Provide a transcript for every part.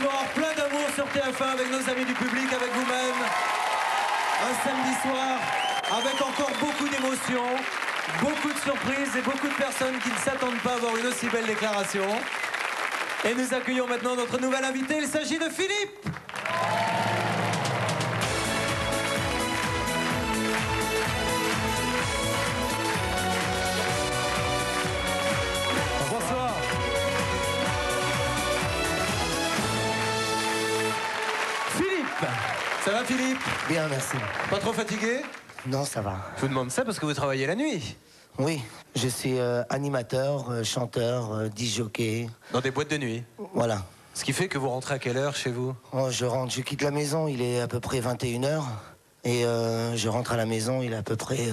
soir plein d'amour sur TF1 avec nos amis du public, avec vous-même. Un samedi soir avec encore beaucoup d'émotions, beaucoup de surprises et beaucoup de personnes qui ne s'attendent pas à voir une aussi belle déclaration. Et nous accueillons maintenant notre nouvel invité, il s'agit de Philippe. Bonsoir. Philippe. Ça va Philippe? Bien, merci. Pas trop fatigué? Non, ça va. Je vous demande ça parce que vous travaillez la nuit. Oui, je suis animateur, chanteur, disc-jockey. Dans des boîtes de nuit. Voilà. Ce qui fait que vous rentrez à quelle heure chez vous? Oh, je quitte la maison, il est à peu près 21h. Et je rentre à la maison, il est à peu près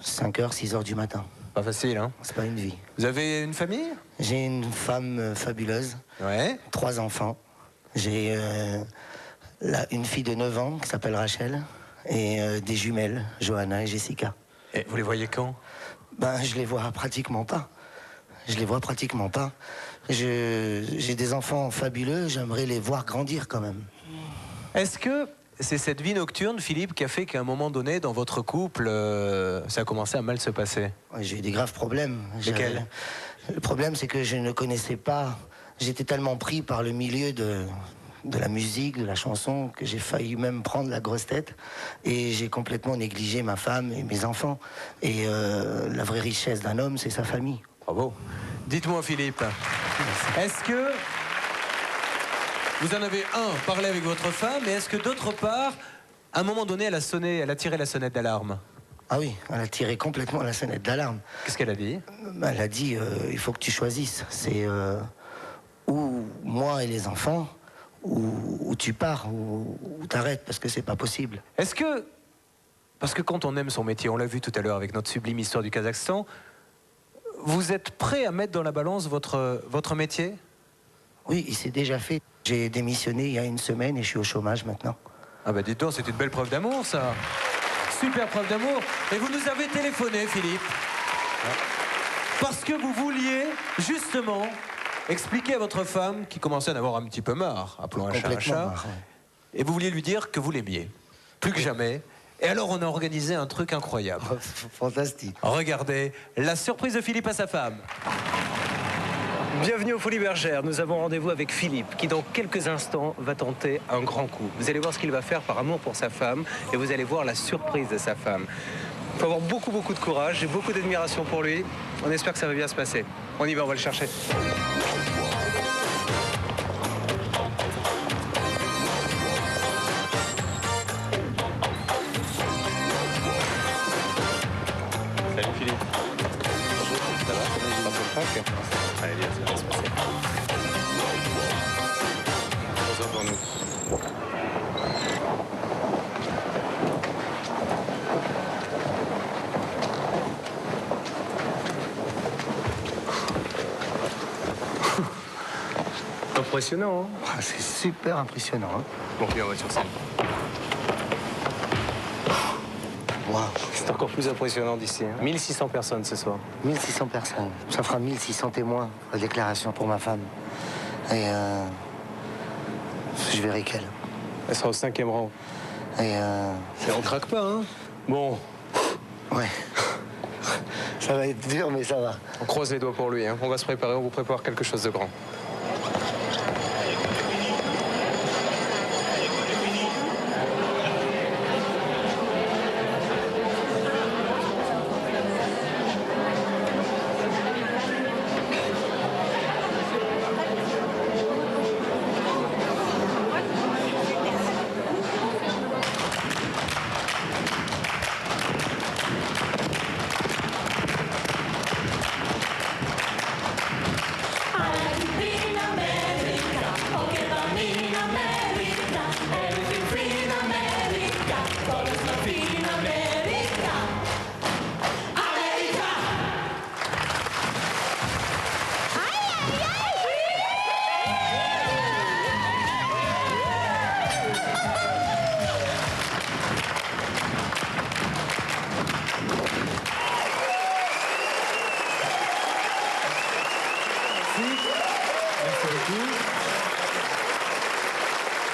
5h, 6h du matin. Pas facile, hein? C'est pas une vie. Vous avez une famille? J'ai une femme fabuleuse. Ouais. 3 enfants. J'ai une fille de 9 ans qui s'appelle Rachel. Et des jumelles, Johanna et Jessica. Et vous les voyez quand? Ben, je les vois pratiquement pas. Je les vois pratiquement pas. J'ai des enfants fabuleux, j'aimerais les voir grandir quand même. Est-ce que c'est cette vie nocturne, Philippe, qui a fait qu'à un moment donné, dans votre couple, ça a commencé à mal se passer? Ouais, j'ai eu des graves problèmes. Lesquels? Le problème, c'est que je ne connaissais pas... J'étais tellement pris par le milieu de la musique, de la chanson, que j'ai failli même prendre la grosse tête. Et j'ai complètement négligé ma femme et mes enfants. Et la vraie richesse d'un homme, c'est sa famille. Bravo. Dites-moi, Philippe, est-ce que vous en avez, parlé avec votre femme, et est-ce que d'autre part, à un moment donné, elle a tiré la sonnette d'alarme? Ah oui, elle a tiré complètement la sonnette d'alarme. Qu'est-ce qu'elle a dit? Elle a dit, il faut que tu choisisses. C'est ou moi et les enfants, ou tu pars, ou t'arrêtes, parce que c'est pas possible. Est-ce que, parce que quand on aime son métier, on l'a vu tout à l'heure avec notre sublime histoire du Kazakhstan, vous êtes prêt à mettre dans la balance votre métier? Oui, il s'est déjà fait. J'ai démissionné il y a 1 semaine et je suis au chômage maintenant. Ah bah dites donc, c'est une belle preuve d'amour, ça. Super preuve d'amour. Et vous nous avez téléphoné, Philippe, parce que vous vouliez, justement, expliquer à votre femme, qui commençait à en avoir un petit peu marre, appelons un chat un chat, marre, ouais. et vous vouliez lui dire que vous l'aimiez, plus que jamais. Et alors on a organisé un truc incroyable. Fantastique. Regardez, la surprise de Philippe à sa femme. Bienvenue aux Folies Bergères. Nous avons rendez-vous avec Philippe, qui dans quelques instants va tenter un grand coup. Vous allez voir ce qu'il va faire par amour pour sa femme, et vous allez voir la surprise de sa femme. Il faut avoir beaucoup de courage, j'ai beaucoup d'admiration pour lui. On espère que ça va bien se passer. On y va, on va le chercher. Salut Philippe. Bonjour, ça va? Pas trop le pack? Allez, bien, ça va se passer. Bonjour pour nous. Impressionnant, hein? Ah, c'est super impressionnant. Hein. Bon, puis on va sur scène. Wow. C'est encore plus impressionnant d'ici. Hein. 1600 personnes ce soir. 1600 personnes. Ça fera 1600 témoins, la déclaration pour ma femme. Et je verrai qu'elle. Elle sera au 5e rang. Et on craque pas, hein? Bon. ouais. Ça va être dur, mais ça va. On croise les doigts pour lui, hein. On va se préparer, on vous prépare quelque chose de grand.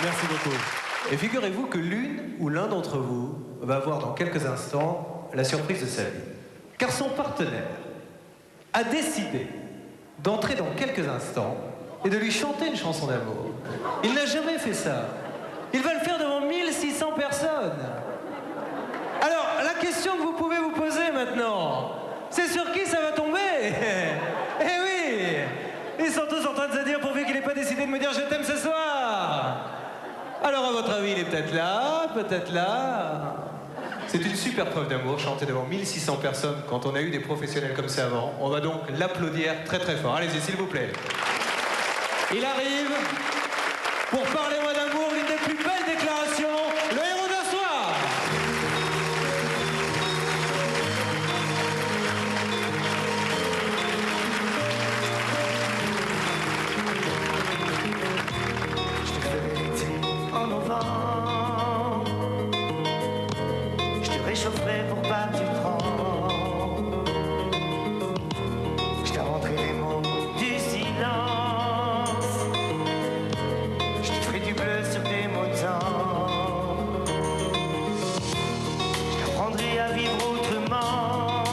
Merci beaucoup. Et figurez-vous que l'une ou l'un d'entre vous va avoir dans quelques instants la surprise de sa vie. Car son partenaire a décidé d'entrer dans quelques instants et de lui chanter une chanson d'amour. Il n'a jamais fait ça. Il va le faire devant 1600 personnes. Alors, la question que vous pouvez vous poser maintenant, c'est sur qui ça va tomber? Eh oui! Ils sont tous en train de se dire pourvu qu'il n'ait pas décidé de me dire je t'aime ce soir. Alors, à votre avis, il est peut-être là, peut-être là. C'est une super preuve d'amour, chanter devant 1600 personnes quand on a eu des professionnels comme ça avant. On va donc l'applaudir très très fort. Allez-y, s'il vous plaît. Il arrive pour parler-moi d'amour, l'une des plus belles déclarations, le héros d'un soir. Je te ferai l'été en novembre. Je te réchaufferai pour pas que tu trembles. Je t'inventerai les mots du silence. Je te ferai du bleu sur des mots tendres. Je t'apprendrai à vivre autrement,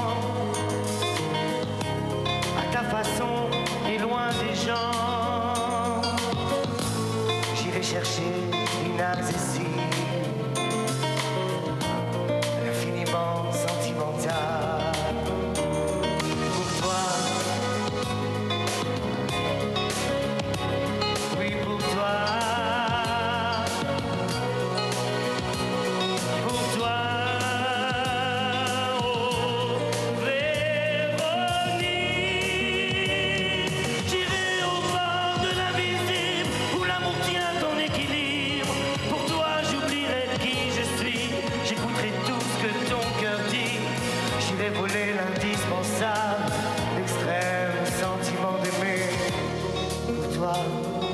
à ta façon et loin des gens. J'irai chercher l'inaccessible, l'infiniment sentimental. Pour toi, oui pour toi, pour toi, oh Véronique. J'irai au bord de l'invisible où l'amour tient ton équilibre. Pour toi, j'oublierai qui je suis, j'écouterai tout ce que ton cœur dit. J'irai voler l'indispensable, l'extrême sentiment d'aimer. Pour toi, mon amour.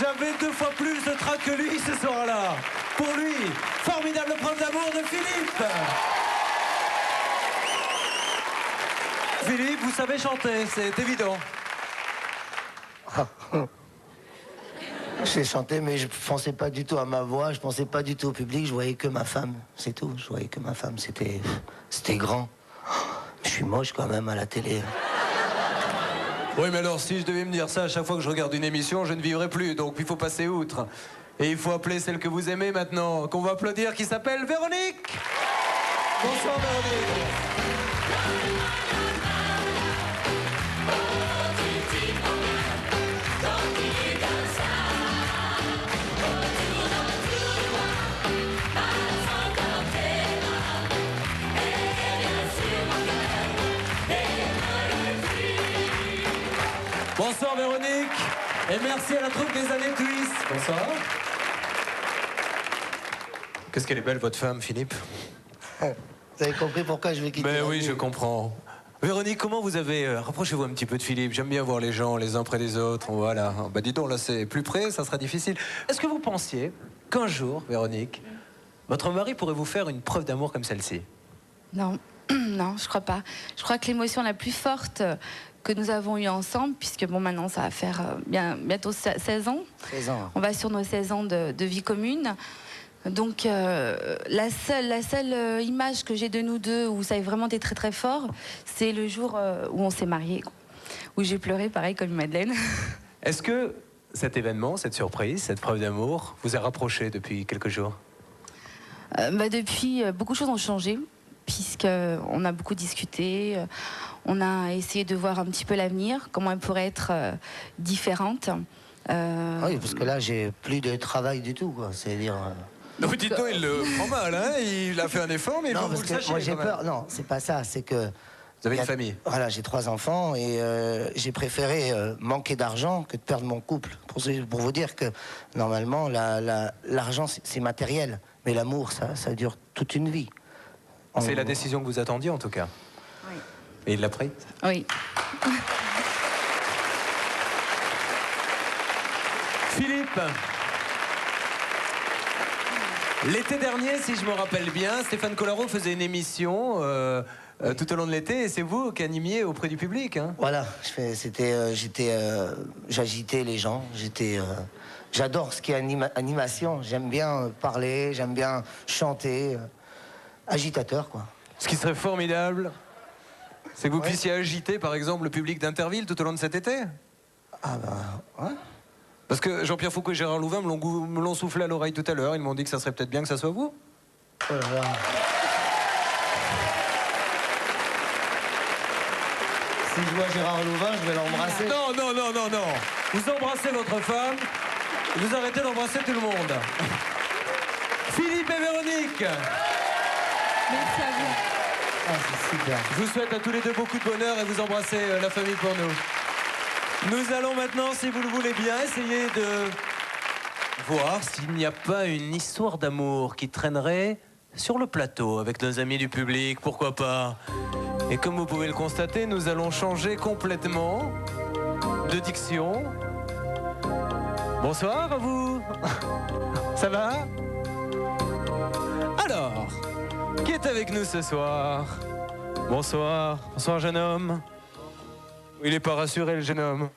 J'avais 2 fois plus de trac que lui ce soir-là. Pour lui, formidable preuve d'amour de Philippe. Philippe, vous savez chanter, c'est évident. Je sais chanter, mais je pensais pas du tout à ma voix, je pensais pas du tout au public, je voyais que ma femme, c'est tout. Je voyais que ma femme, c'était grand. Je suis moche quand même à la télé. Oui, mais alors, si je devais me dire ça à chaque fois que je regarde une émission, je ne vivrais plus, donc il faut passer outre. Et il faut appeler celle que vous aimez maintenant, qu'on va applaudir, qui s'appelle Véronique. Bonsoir Véronique. Bonsoir Véronique, et merci à la troupe des années Twist. Bonsoir. Qu'est-ce qu'elle est belle votre femme, Philippe. Vous avez compris pourquoi je vais quitter Mais la oui, vie. je comprends. Véronique, comment vous avez... rapprochez-vous un petit peu de Philippe, j'aime bien voir les gens les uns près des autres, voilà. Bah dis donc, là c'est plus près, ça sera difficile. Est-ce que vous pensiez qu'un jour, Véronique, votre mari pourrait vous faire une preuve d'amour comme celle-ci? Non, non, je crois pas. Je crois que l'émotion la plus forte que nous avons eue ensemble, puisque bon, maintenant ça va faire bientôt 16 ans. 16 ans. On va sur nos 16 ans de vie commune. Donc la seule image que j'ai de nous deux où ça a vraiment été très très fort, c'est le jour où on s'est mariés, où j'ai pleuré pareil comme une madeleine. Est-ce que cet événement, cette surprise, cette preuve d'amour, vous a rapproché depuis quelques jours? Depuis, beaucoup de choses ont changé, puisqu'on a beaucoup discuté. On a essayé de voir un petit peu l'avenir, comment elle pourrait être différente. Oui, parce que là, j'ai plus de travail du tout, quoi. C'est-à-dire. Non, dites-donc, il le prend mal, hein. Il a fait un effort, mais non, vous parce le que sachez. moi, j'ai peur. Non, c'est pas ça. C'est que. Vous avez une famille. Voilà, j'ai 3 enfants et j'ai préféré manquer d'argent que de perdre mon couple. Pour vous dire que normalement, l'argent, c'est matériel, mais l'amour, ça dure toute une vie. C'est la décision que vous attendiez, en tout cas. Oui. Et il l'a pris? Oui. Philippe, l'été dernier, si je me rappelle bien, Stéphane Collaro faisait une émission tout au long de l'été, et c'est vous qui animiez auprès du public, hein? Voilà, j'agitais les gens, j'adore ce qui est animation, j'aime bien parler, j'aime bien chanter, agitateur, quoi. Ce qui serait formidable, c'est que vous puissiez agiter, par exemple, le public d'Interville tout au long de cet été. Ah bah, ouais. Parce que Jean-Pierre Foucault et Gérard Louvain me l'ont soufflé à l'oreille tout à l'heure. Ils m'ont dit que ça serait peut-être bien que ça soit vous. Oh là là. Si je vois Gérard Louvain, je vais l'embrasser. Non, non, non, non, non. Vous embrassez votre femme, vous arrêtez d'embrasser tout le monde. Philippe et Véronique. Merci à vous. Ah, c'est super. Je vous souhaite à tous les deux beaucoup de bonheur et vous embrassez la famille pour nous. Nous allons maintenant, si vous le voulez bien, essayer de voir s'il n'y a pas une histoire d'amour qui traînerait sur le plateau avec nos amis du public, pourquoi pas. Et comme vous pouvez le constater, nous allons changer complètement de diction. Bonsoir à vous. Ça va? Alors, qui est avec nous ce soir? Bonsoir. Bonsoir, jeune homme. Il n'est pas rassuré, le jeune homme.